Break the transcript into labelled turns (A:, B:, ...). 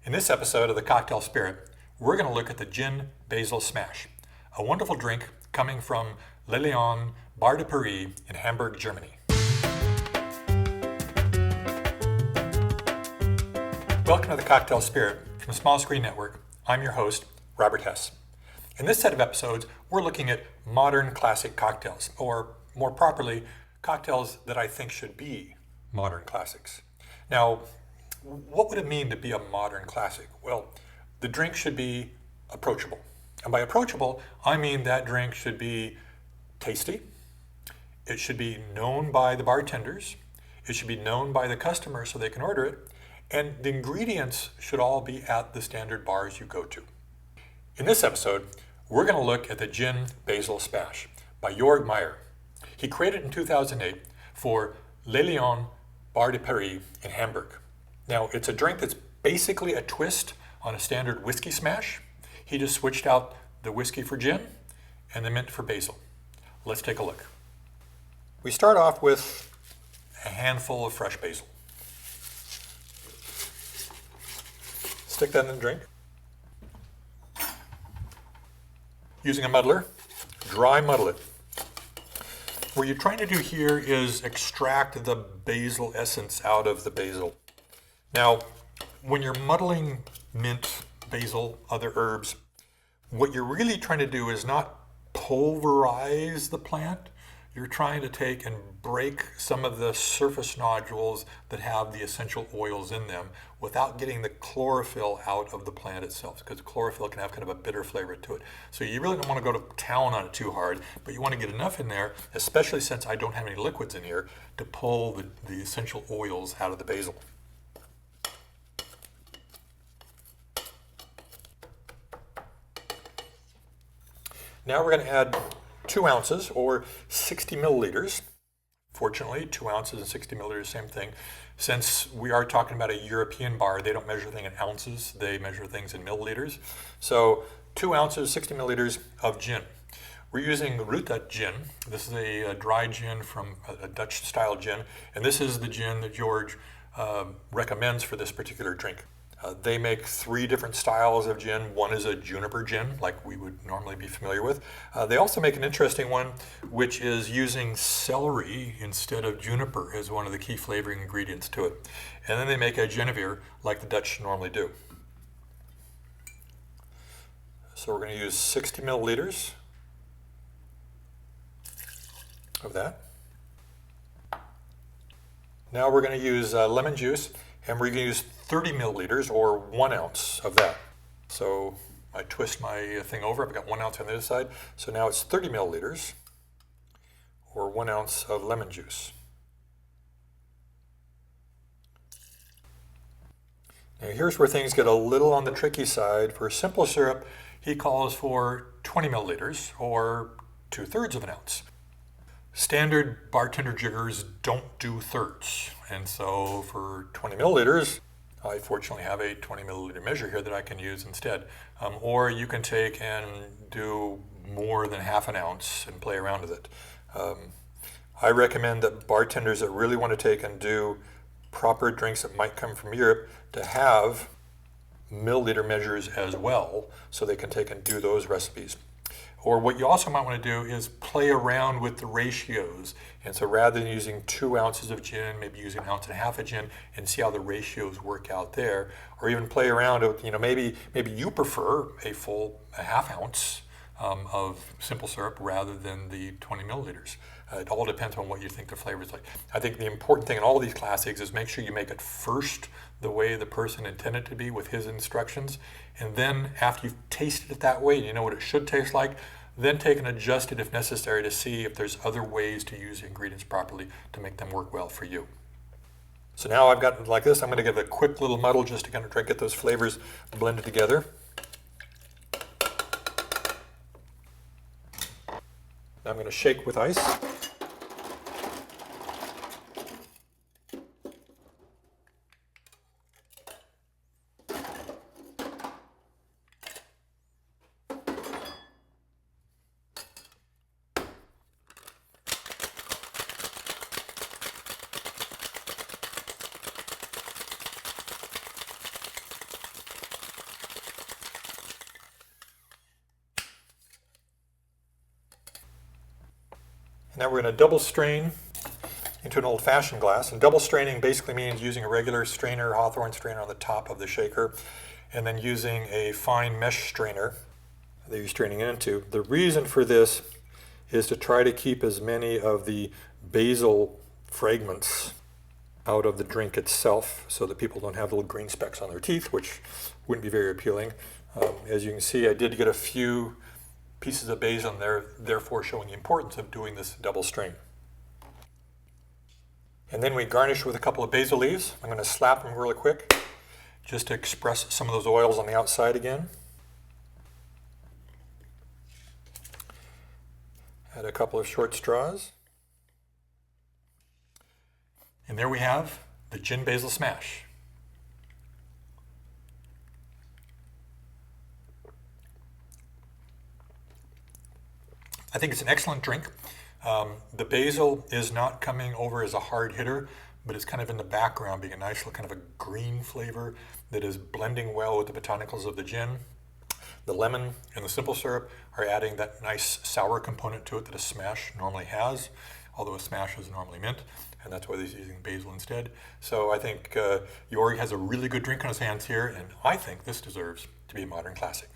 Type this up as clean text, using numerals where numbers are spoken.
A: In this episode of The Cocktail Spirit, we're going to look at the Gin Basil Smash, a wonderful drink coming from Le Lion Bar de Paris in Hamburg, Germany. Welcome to The Cocktail Spirit from Small Screen Network. I'm your host, Robert Hess. In this set of episodes, we're looking at modern classic cocktails, or more properly, cocktails that I think should be modern classics. Now, what would it mean to be a modern classic? Well, the drink should be approachable. And by approachable, I mean that drink should be tasty. It should be known by the bartenders. It should be known by the customers so they can order it. And the ingredients should all be at the standard bars you go to. In this episode, we're going to look at the Gin Basil Smash by Joerg Meyer. He created it in 2008 for Le Lion Bar de Paris in Hamburg. Now, it's a drink that's basically a twist on a standard whiskey smash. He just switched out the whiskey for gin and the mint for basil. Let's take a look. We start off with a handful of fresh basil. Stick that in the drink. Using a muddler, dry muddle it. What you're trying to do here is extract the basil essence out of the basil. Now, when you're muddling mint, basil, other herbs, what you're really trying to do is not pulverize the plant. You're trying to take and break some of the surface nodules that have the essential oils in them without getting the chlorophyll out of the plant itself, because chlorophyll can have kind of a bitter flavor to it. So you really don't want to go to town on it too hard, but you want to get enough in there, especially since I don't have any liquids in here, to pull the essential oils out of the basil. Now we're going to add 2 ounces or 60 milliliters. Fortunately, 2 ounces and 60 milliliters, same thing. Since we are talking about a European bar, they don't measure things in ounces, they measure things in milliliters. So 2 ounces, 60 milliliters of gin. We're using Rutte Gin. This is a dry gin from a Dutch style gin, and this is the gin that George recommends for this particular drink. They make 3 different styles of gin. One is a juniper gin, like we would normally be familiar with. They also make an interesting one, which is using celery instead of juniper as one of the key flavoring ingredients to it. And then they make a genever, like the Dutch normally do. So we're going to use 60 milliliters of that. Now we're going to use lemon juice, and we're going to use 30 milliliters or 1 ounce of that. So I twist my thing over, I've got 1 ounce on the other side. So now it's 30 milliliters or 1 ounce of lemon juice. Now here's where things get a little on the tricky side. For simple syrup, he calls for 20 milliliters or 2/3 of an ounce. Standard bartender jiggers don't do thirds. And so for 20 milliliters, I fortunately have a 20 milliliter measure here that I can use instead. Or you can take and do more than half an ounce and play around with it. I recommend that bartenders that really want to take and do proper drinks that might come from Europe to have milliliter measures as well, so they can take and do those recipes. Or what you also might want to do is play around with the ratios. And so rather than using 2 ounces of gin, maybe using 1.5 ounces of gin and see how the ratios work out there. Or even play around with, maybe you prefer a half ounce of simple syrup rather than the 20 milliliters. It all depends on what you think the flavor is like. I think the important thing in all these classics is make sure you make it first the way the person intended to be with his instructions. And then after you've tasted it that way and you know what it should taste like, then take and adjust it if necessary to see if there's other ways to use the ingredients properly to make them work well for you. So now I've got it like this. I'm going to give it a quick little muddle just to kind of try to get those flavors blended together. Now I'm going to shake with ice. Now we're going to double strain into an old-fashioned glass. And double straining basically means using a regular strainer, Hawthorne strainer on the top of the shaker, and then using a fine mesh strainer that you're straining into. The reason for this is to try to keep as many of the basil fragments out of the drink itself so that people don't have little green specks on their teeth, which wouldn't be very appealing. As you can see, I did get a few pieces of basil in there, therefore showing the importance of doing this double strain. And then we garnish with a couple of basil leaves. I'm going to slap them really quick just to express some of those oils on the outside again. Add a couple of short straws. And there we have the gin basil smash. I think it's an excellent drink. The basil is not coming over as a hard hitter, but it's kind of in the background, being a nice little kind of a green flavor that is blending well with the botanicals of the gin. The lemon and the simple syrup are adding that nice sour component to it that a smash normally has, although a smash is normally mint, and that's why he's using basil instead. So I think Joerg has a really good drink on his hands here, and I think this deserves to be a modern classic.